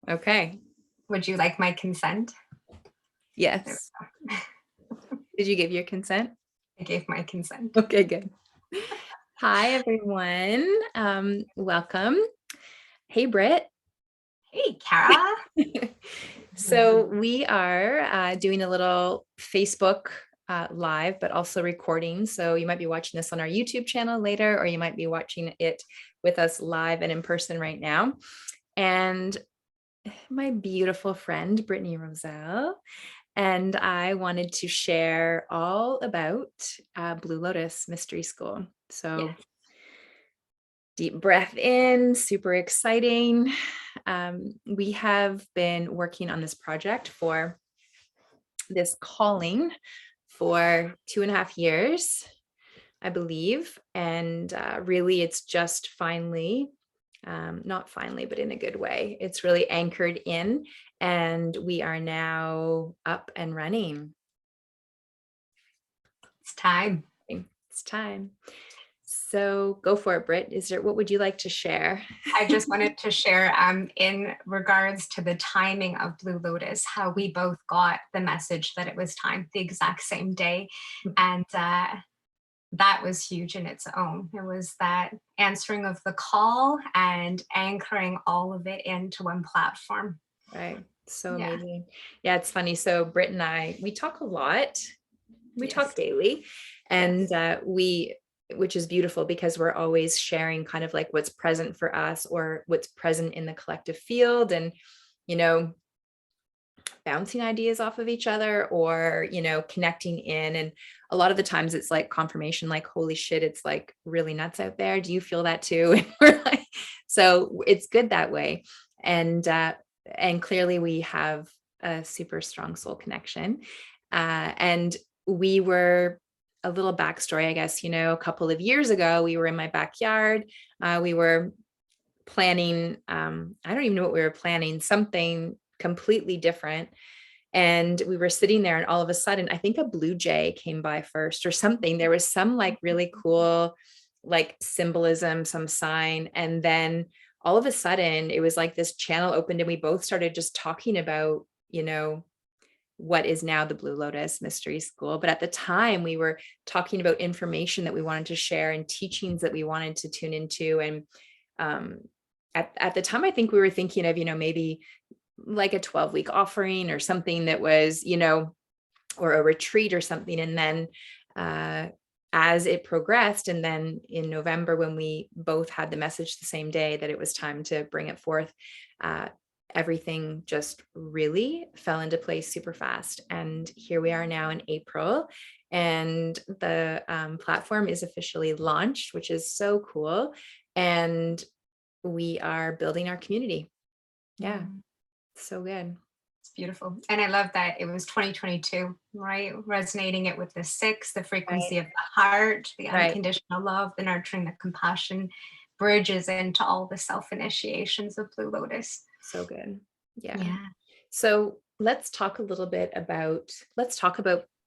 Okay. Would you like my consent? There Yes. we go. Did you give your consent? I gave my consent. Okay, good. Hi, everyone. Welcome. Hey, Britt. Hey, Kara. So we are doing a little Facebook live, but also recording. So you might be watching this on our YouTube channel later, or you might be watching it with us live and in person right now. And my beautiful friend, Brittany Roselle, and I wanted to share all about Blue Lotus Mystery School. So Yes. deep breath in, super exciting. We have been working on this project for this calling for 2.5 years, I believe. And really, it's just finally, not finally, but in a good way, it's really anchored in. And we are now up and running. It's time. It's time. So go for it, Britt. What would you like to share? I just wanted to share in regards to the timing of Blue Lotus, how we both got the message that it was time the exact same day. And that was huge in its own. It was that answering of the call and anchoring all of it into one platform. Right. So Yeah. amazing. Yeah, it's funny. So Britt and I, we talk a lot. We Yes. talk daily, and Yes. which is beautiful because we're always sharing kind of like what's present for us or what's present in the collective field, and you know, bouncing ideas off of each other, or connecting in. And a lot of the times it's like confirmation, like, holy shit, it's like really nuts out there. Do you feel that too? And we're like, so it's good that way. And clearly we have a super strong soul connection. And we were, a little backstory, I guess, a couple of years ago, we were in my backyard. We were planning, I don't even know what we were planning, something completely different. And we were sitting there, and all of a sudden, I think a blue jay came by first or something. There was some like really cool, like symbolism, some sign. And then all of a sudden, it was like this channel opened, and we both started just talking about, what is now the Blue Lotus Mystery School. But at the time, we were talking about information that we wanted to share and teachings that we wanted to tune into. And um, at the time, I think we were thinking of, maybe like a 12-week offering or something that was, or a retreat or something. And then as it progressed, and then in November, when we both had the message the same day that it was time to bring it forth, everything just really fell into place super fast. And here we are now in April, and the platform is officially launched, which is so cool. And we are building our community. Yeah. So good. It's beautiful. And I love that it was 2022, right? Resonating it with the six, the frequency Right. of the heart, the Right. unconditional love, the nurturing, the compassion bridges into all the self initiations of Blue Lotus. So good. Yeah. Yeah. So let's talk about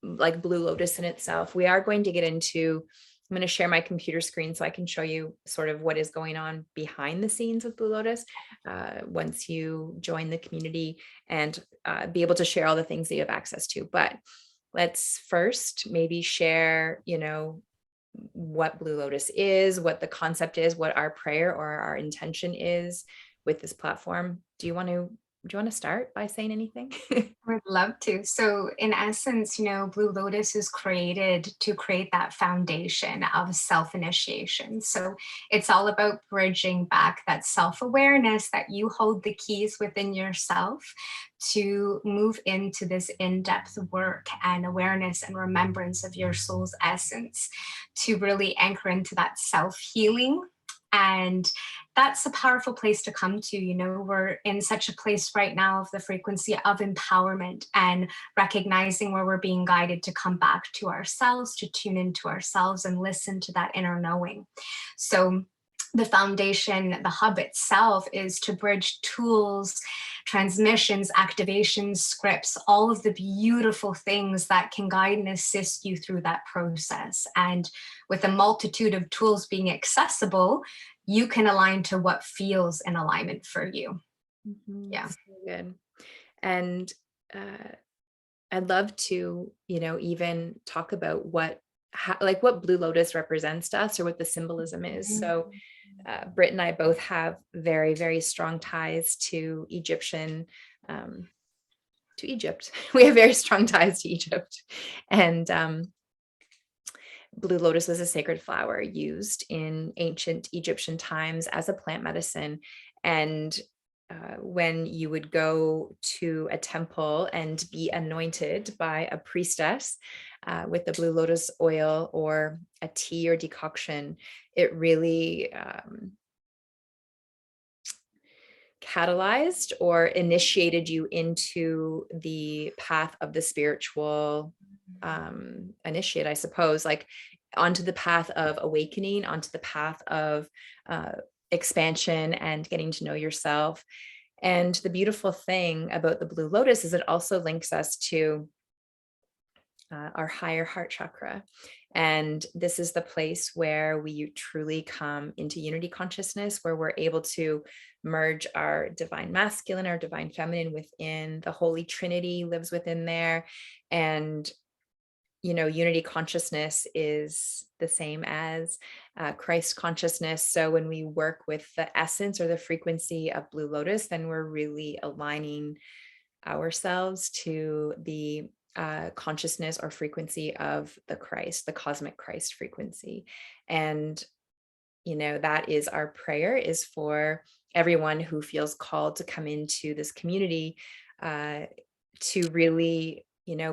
like Blue Lotus in itself. We are going to get into, I'm going to share my computer screen so I can show you sort of what is going on behind the scenes with Blue Lotus once you join the community, and be able to share all the things that you have access to. But let's first maybe share, what Blue Lotus is, what the concept is, what our prayer or our intention is with this platform. Do you want to start by saying anything? I would love to. So, in essence, Blue Lotus is created to create that foundation of self initiation. So, it's all about bridging back that self awareness that you hold the keys within yourself to move into this in depth work and awareness and remembrance of your soul's essence, to really anchor into that self healing. And that's a powerful place to come to. We're in such a place right now of the frequency of empowerment and recognizing where we're being guided to come back to ourselves, to tune into ourselves and listen to that inner knowing. So, the foundation, the hub itself, is to bridge tools, transmissions, activations, scripts, all of the beautiful things that can guide and assist you through that process. And with a multitude of tools being accessible, you can align to what feels in alignment for you. Mhm. Yeah. So good. And uh, I'd love to, even talk about like what Blue Lotus represents to us or what the symbolism is. Mhm. So, Britt and I both have very, very strong ties to um, Egypt. We have very strong ties to Egypt. And Blue lotus was a sacred flower used in ancient Egyptian times as a plant medicine. And when you would go to a temple and be anointed by a priestess with the blue lotus oil or a tea or decoction, it really catalyzed or initiated you into the path of the spiritual initiate, I suppose, like onto the path of awakening, onto the path of uh, expansion and getting to know yourself. And the beautiful thing about the blue lotus is it also links us to our higher heart chakra. And this is the place where we truly come into unity consciousness, where we're able to merge our divine masculine, our divine feminine within. The Holy Trinity lives within there. And unity consciousness is the same as Christ consciousness. So when we work with the essence or the frequency of Blue Lotus, then we're really aligning ourselves to the consciousness or frequency of the Christ, the cosmic Christ frequency. And, that is our prayer, is for everyone who feels called to come into this community to really,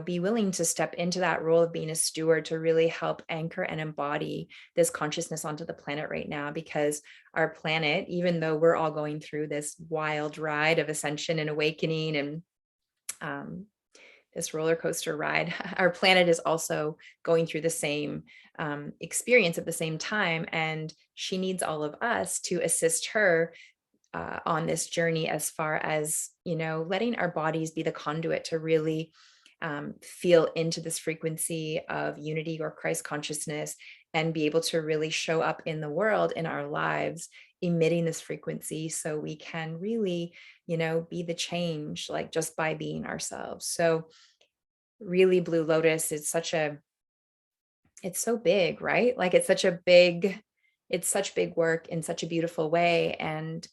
be willing to step into that role of being a steward to really help anchor and embody this consciousness onto the planet right now. Because our planet, even though we're all going through this wild ride of ascension and awakening and this roller coaster ride, our planet is also going through the same experience at the same time. And she needs all of us to assist her on this journey, as far as, letting our bodies be the conduit to really feel into this frequency of unity or Christ consciousness and be able to really show up in the world, in our lives, emitting this frequency so we can really, be the change, like just by being ourselves. So really Blue Lotus is it's so big, right? Like it's such big work in such a beautiful way. And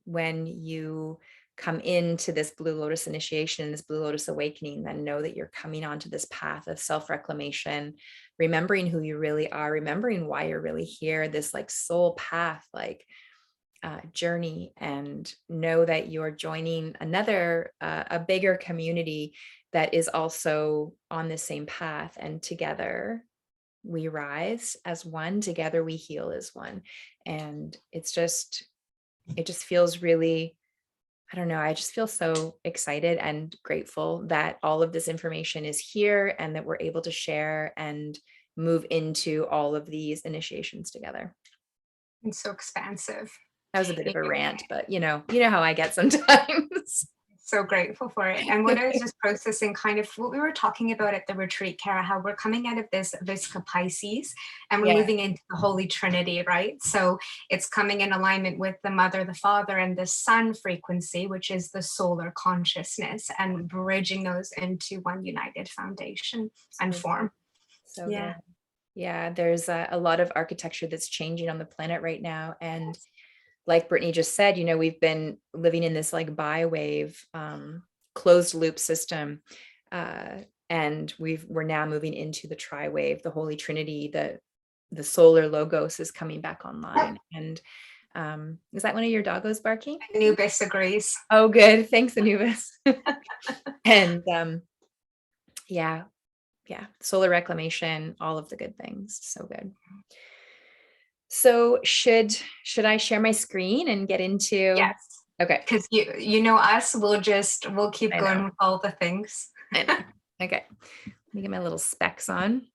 when you come into this Blue Lotus initiation, this Blue Lotus awakening, then know that you're coming onto this path of self-reclamation, remembering who you really are, remembering why you're really here, this like soul path, like journey, and know that you're joining a bigger community that is also on the same path. And together we rise as one, together we heal as one. And it just feels really, I don't know, I just feel so excited and grateful that all of this information is here and that we're able to share and move into all of these initiations together. It's so expansive. That was a bit You of a know, rant, but you know how I get sometimes. so grateful for it. And what I was just processing, kind of what we were talking about at the retreat, Kara, how we're coming out of this Visca Pisces and we're Yeah, moving into the Holy Trinity, right? So it's coming in alignment with the Mother, the Father, and the Sun frequency, which is the solar consciousness, and bridging those into one united foundation and so good. form. So Yeah. good. Yeah, there's a lot of architecture that's changing on the planet right now. And like Brittany just said, we've been living in this like bi-wave closed loop system. Uh, and we're now moving into the tri-wave, the Holy Trinity, the solar logos is coming back online. And is that one of your doggos barking? Anubis agrees. Oh, good. Thanks, Anubis. And yeah, solar reclamation, all of the good things. So good. So should I share my screen and get into? Yes. Okay, Because you know us, we'll keep I going know. with all the things. I know. Okay. Let me get my little specs on.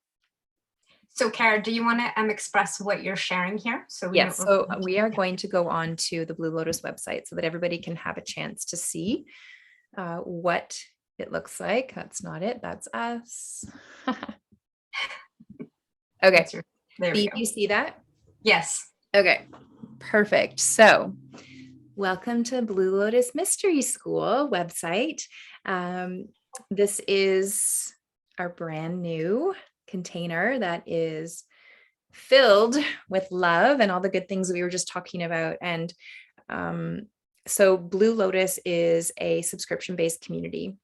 So, Kara, do you want to express what you're sharing here? So we know. Yes, so we are going to go on to the Blue Lotus website so that everybody can have a chance to see what it looks like. That's not it, that's us. Okay, There we do go. you see that? Yes. Okay, perfect. So Welcome to Blue Lotus Mystery School website. This is our brand new container that is filled with love and all the good things we were just talking about. And so Blue Lotus is a subscription-based community.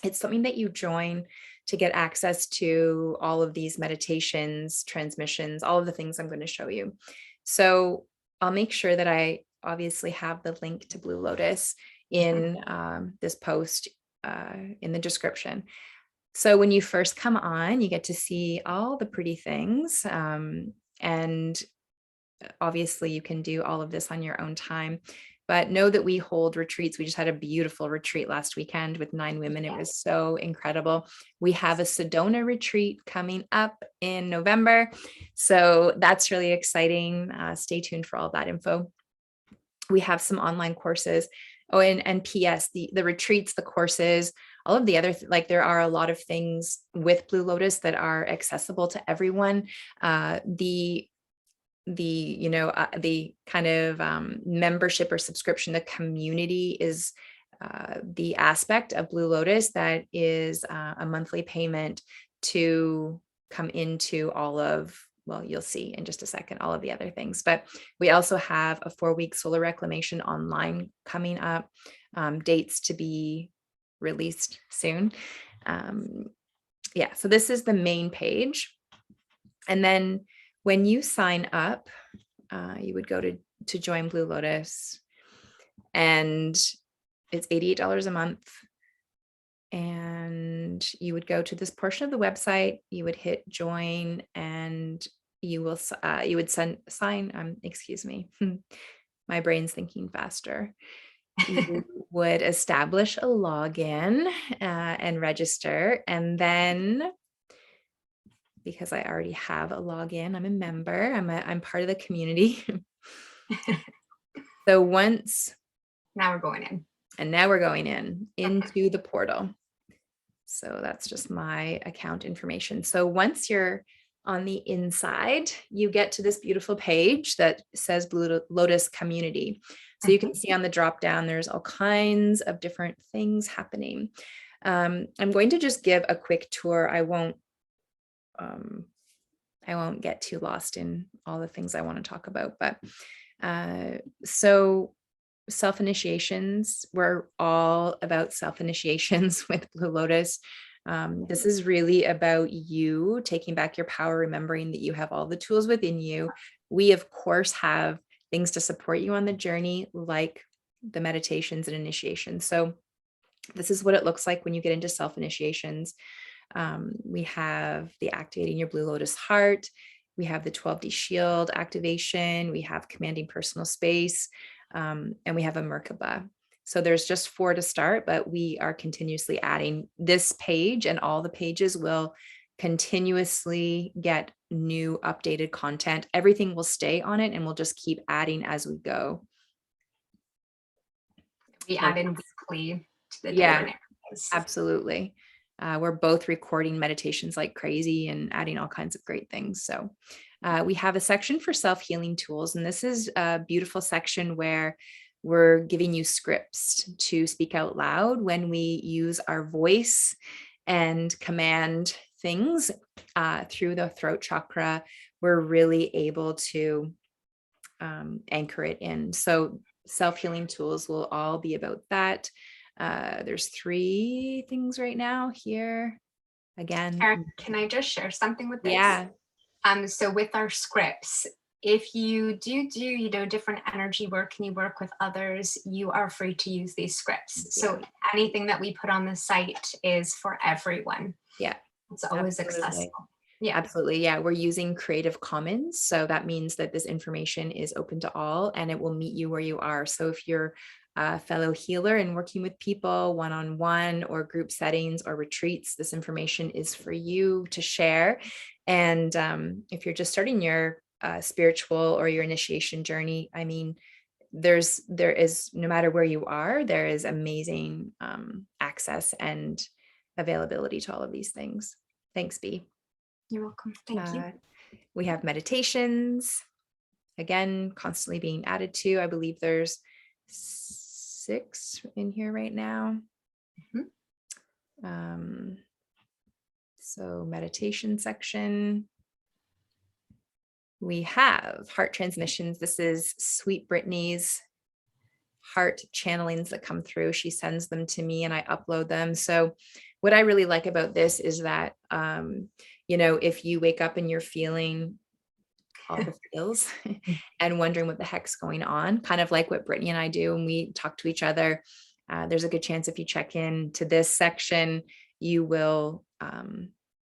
It's something that you join to get access to all of these meditations, transmissions, all of the things I'm going to show you. So I'll make sure that I obviously have the link to Blue Lotus in this post in the description. So when you first come on, you get to see all the pretty things. And obviously you can do all of this on your own time, but know that we hold retreats. We just had a beautiful retreat last weekend with 9 women. It was so incredible. We have a Sedona retreat coming up in November. So that's really exciting. Stay tuned for all that info. We have some online courses. Oh, and PS, the retreats, the courses, all of the other, like there are a lot of things with Blue Lotus that are accessible to everyone. The kind of membership or subscription, the community is the aspect of Blue Lotus that is a monthly payment to come into all of, well, you'll see in just a second, all of the other things. But we also have a 4-week solar reclamation online coming up, dates to be released soon. So this is the main page. And then when you sign up, you would go to join Blue Lotus, and it's $88 a month. And you would go to this portion of the website, you would hit join, and you would sign, excuse me, my brain's thinking faster. You would establish a login and register, and then because I already have a login, I'm a member, I'm part of the community. So now we're going in. And now we're going into the portal. So that's just my account information. So once you're on the inside, you get to this beautiful page that says Blue Lotus Community. So you can see on the drop down, there's all kinds of different things happening. I'm going to just give a quick tour. I won't get too lost in all the things I want to talk about, but so self-initiations, we're all about self-initiations with Blue Lotus. This is really about you taking back your power, remembering that you have all the tools within you. We, of course, have things to support you on the journey, like the meditations and initiations. So this is what it looks like when you get into self-initiations. We have the activating your Blue Lotus heart. We have the 12D shield activation. We have commanding personal space. And we have a Merkaba. So there's just 4 to start, but we are continuously adding. This page, and all the pages will continuously get new updated content. Everything will stay on it, and we'll just keep adding as we go. We add in weekly to the daily. Absolutely. We're both recording meditations like crazy and adding all kinds of great things. So we have a section for self-healing tools, and this is a beautiful section where we're giving you scripts to speak out loud when we use our voice and command things through the throat chakra. We're really able to anchor it in. So self-healing tools will all be about that. There's 3 things right now here. Again, Eric, can I just share something with this? Yeah. So with our scripts, if you do different energy work and you work with others, you are free to use these scripts. Yeah. So anything that we put on the site is for everyone. Yeah. It's always accessible. Yeah, absolutely. Yeah. We're using Creative Commons. So that means that this information is open to all, and it will meet you where you are. So if you're a fellow healer and working with people one-on-one or group settings or retreats, this information is for you to share. And if you're just starting your spiritual or your initiation journey, I mean, there is, no matter where you are, there is amazing access and availability to all of these things. Thanks, B. You're welcome. Thank you. We have meditations, again, constantly being added to. I believe there's 6 in here right now. Mhm. So meditation section. We have heart transmissions. This is sweet Brittany's heart channelings that come through. She sends them to me and I upload them. So what I really like about this is that, if you wake up and you're feeling all the feels and wondering what the heck's going on, kind of like what Brittany and I do when we talk to each other, there's a good chance if you check in to this section, you will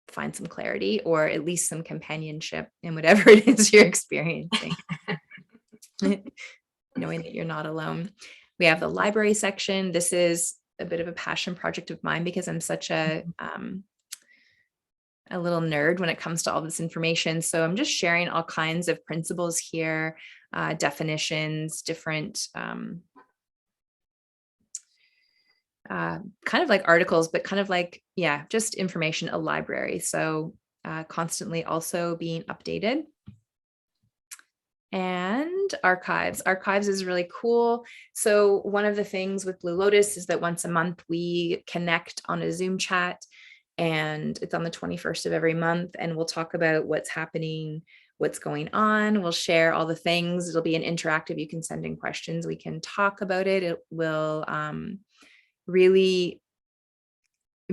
find some clarity or at least some companionship in whatever it is you're experiencing. Knowing that you're not alone. We have the library section. This is a bit of a passion project of mine because I'm such a little nerd when it comes to all this information. So I'm just sharing all kinds of principles here, definitions, different kind of like articles, but kind of like, just information, a library. So constantly also being updated. And archives. Archives is really cool. So one of the things with Blue Lotus is that once a month we connect on a Zoom chat, and it's on the 21st of every month, and we'll talk about what's happening, what's going on. We'll share all the things. It'll be an interactive. You can send in questions. We can talk about it. It will really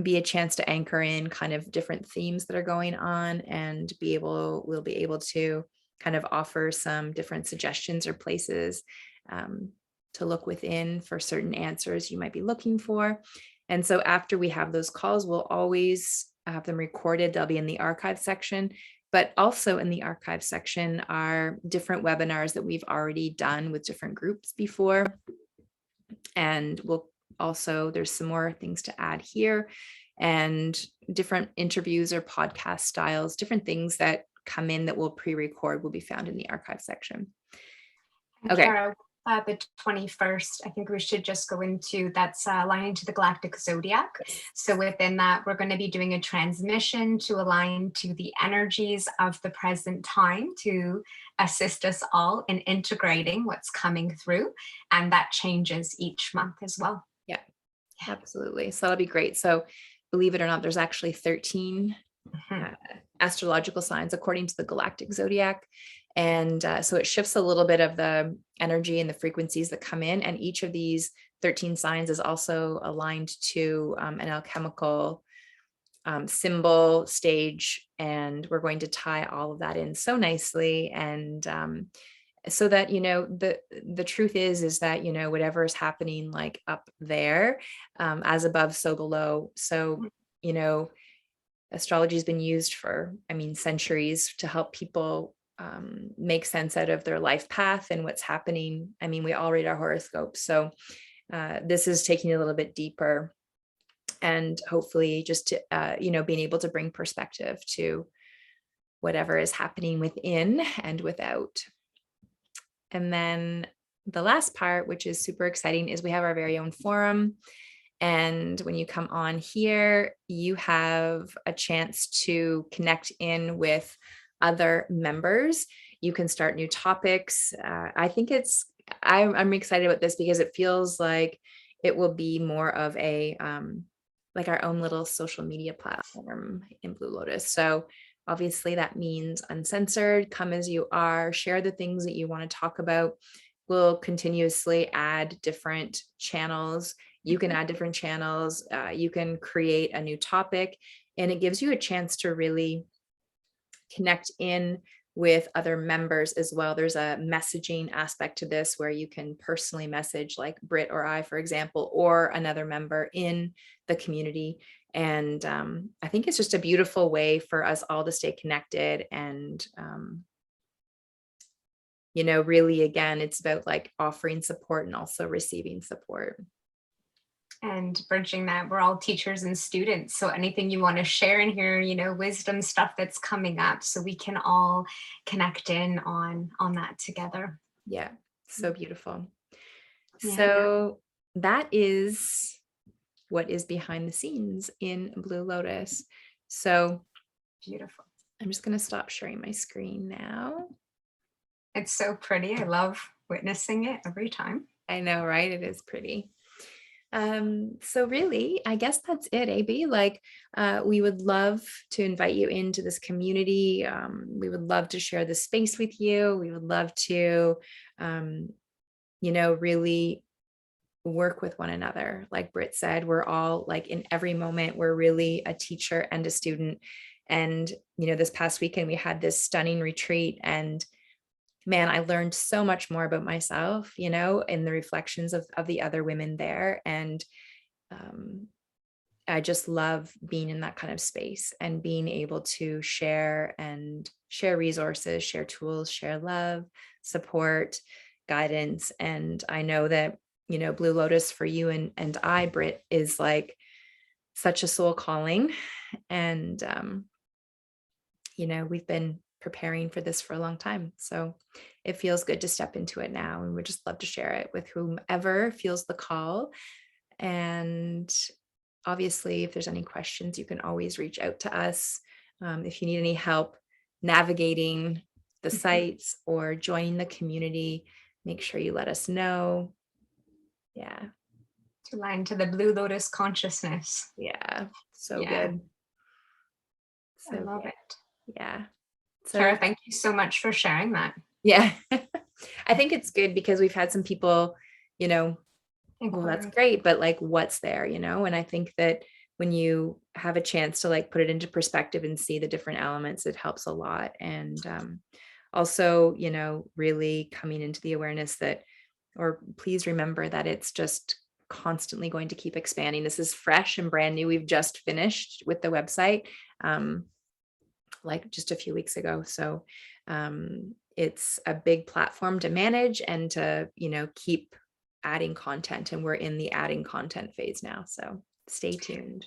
be a chance to anchor in kind of different themes that are going on, and we'll be able to kind of offer some different suggestions or places to look within for certain answers you might be looking for. And so after we have those calls, we'll always have them recorded. They'll be in the archive section, but also in the archive section are different webinars that we've already done with different groups before. And there's some more things to add here, and different interviews or podcast styles, different things that come in that we'll pre-record will be found in the archive section. Okay. Kara, the 21st, I think we should just go into that's aligning to the galactic zodiac. So within that, we're going to be doing a transmission to align to the energies of the present time to assist us all in integrating what's coming through. And that changes each month as well. Yeah, absolutely. So that'll be great. So believe it or not, there's actually 13 astrological signs according to the galactic zodiac. And so it shifts a little bit of the energy and the frequencies that come in. And each of these 13 signs is also aligned to an alchemical symbol stage. And we're going to tie all of that in so nicely. And so that, the truth is that, whatever is happening like up there, as above, so below. So, astrology has been used for, centuries to help people make sense out of their life path and what's happening. We all read our horoscopes. So this is taking it a little bit deeper, and hopefully just to, being able to bring perspective to whatever is happening within and without. And then the last part, which is super exciting, is we have our very own forum. And when you come on here, you have a chance to connect in with other members. You can start new topics. I'm excited about this because it feels like it will be more of a, like our own little social media platform in Blue Lotus. So obviously that means uncensored, come as you are, share the things that you want to talk about. We'll continuously add different channels. You can add different channels. You can create a new topic, and it gives you a chance to really connect in with other members as well. There's a messaging aspect to this where you can personally message like Britt or I, for example, or another member in the community. And I think it's just a beautiful way for us all to stay connected. And, really, again, it's about like offering support and also receiving support. And bridging that, we're all teachers and students. So anything you want to share in here, wisdom stuff that's coming up, so we can all connect in on that together. Yeah, so beautiful. Yeah. So that is what is behind the scenes in Blue Lotus. So Beautiful. I'm just going to stop sharing my screen now. It's so pretty. I love witnessing it every time. I know, right? It is pretty. So really, I guess that's it, AB. Like, we would love to invite you into this community. We would love to share this space with you. We would love to, um, really work with one another. Like Britt said, we're all like in every moment, we're really a teacher and a student. And, this past weekend, we had this stunning retreat, and man, I learned so much more about myself, in the reflections of the other women there. And um, I just love being in that kind of space and being able to share resources, share tools, share love, support, guidance. And I know that, Blue Lotus for you and I, Britt, is like such a soul calling. And, we've been preparing for this for a long time. So it feels good to step into it now. And we just love to share it with whomever feels the call. And obviously, if there's any questions, you can always reach out to us. If you need any help navigating the sites or joining the community, make sure you let us know. Yeah. To align to the Blue Lotus consciousness. Yeah. So Yeah. good. I So love good. it. Yeah. Kara, So thank you so much for sharing that. yeah, I think it's good because we've had some people, well, that's Inquiry. great, but like, what's there, and I think that when you have a chance to like put it into perspective and see the different elements, it helps a lot. And also, really coming into the awareness that, or please remember that it's just constantly going to keep expanding. This is fresh and brand new. We've just finished with the website, like just a few weeks ago. So it's a big platform to manage and to, keep adding content. And we're in the adding content phase now. So stay tuned.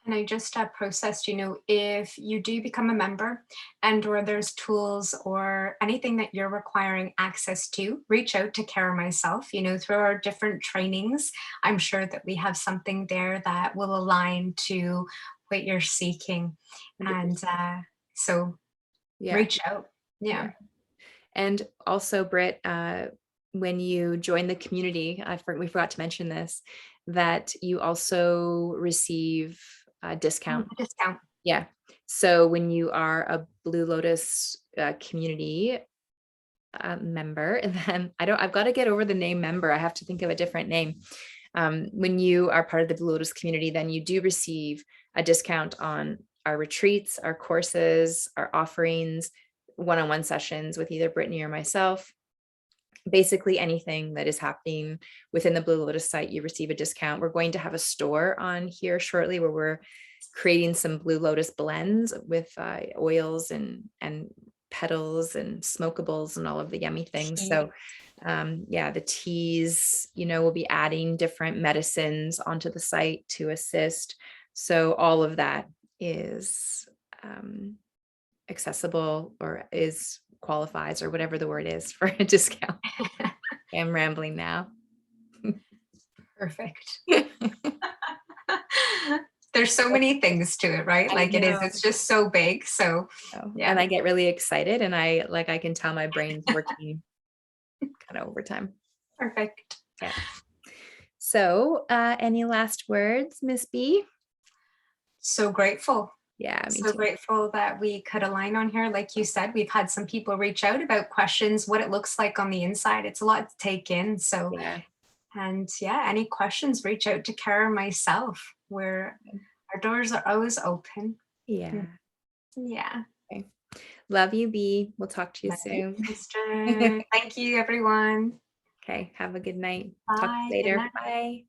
And I just processed, if you do become a member and or there's tools or anything that you're requiring access to, reach out to Kara or myself, through our different trainings. I'm sure that we have something there that will align to what you're seeking. 100%. And so Yeah. reach out. Yeah. And also, Britt, when you join the community, we forgot to mention this, that you also receive a discount. Discount. Yeah. So when you are a Blue Lotus community member, then I've got to get over the name member. I have to think of a different name. When you are part of the Blue Lotus community, then you do receive a discount on our retreats, our courses, our offerings, one-on-one sessions with either Brittany or myself. Basically anything that is happening within the Blue Lotus site, you receive a discount. We're going to have a store on here shortly where we're creating some Blue Lotus blends with oils and petals and smokables and all of the yummy things. So the teas, we'll be adding different medicines onto the site to assist. So all of that is accessible, or qualifies, or whatever the word is, for a discount. I'm rambling now. Perfect. There's so many things to it, right? Like it's just so big. So yeah. And I get really excited, and I can tell my brain's working kind of overtime. Perfect. Yeah. So any last words, Miss B? So grateful. Yeah, me so too. grateful that we could align on here. Like you said, we've had some people reach out about questions, what it looks like on the inside. It's a lot to take in. So any questions, reach out to Kara or myself. Our doors are always open. Yeah. Yeah. Okay. Love you, B. We'll talk to you soon. Sister. Thank you, everyone. Okay. Have a good night. Bye. Talk to you later. Good night. Bye.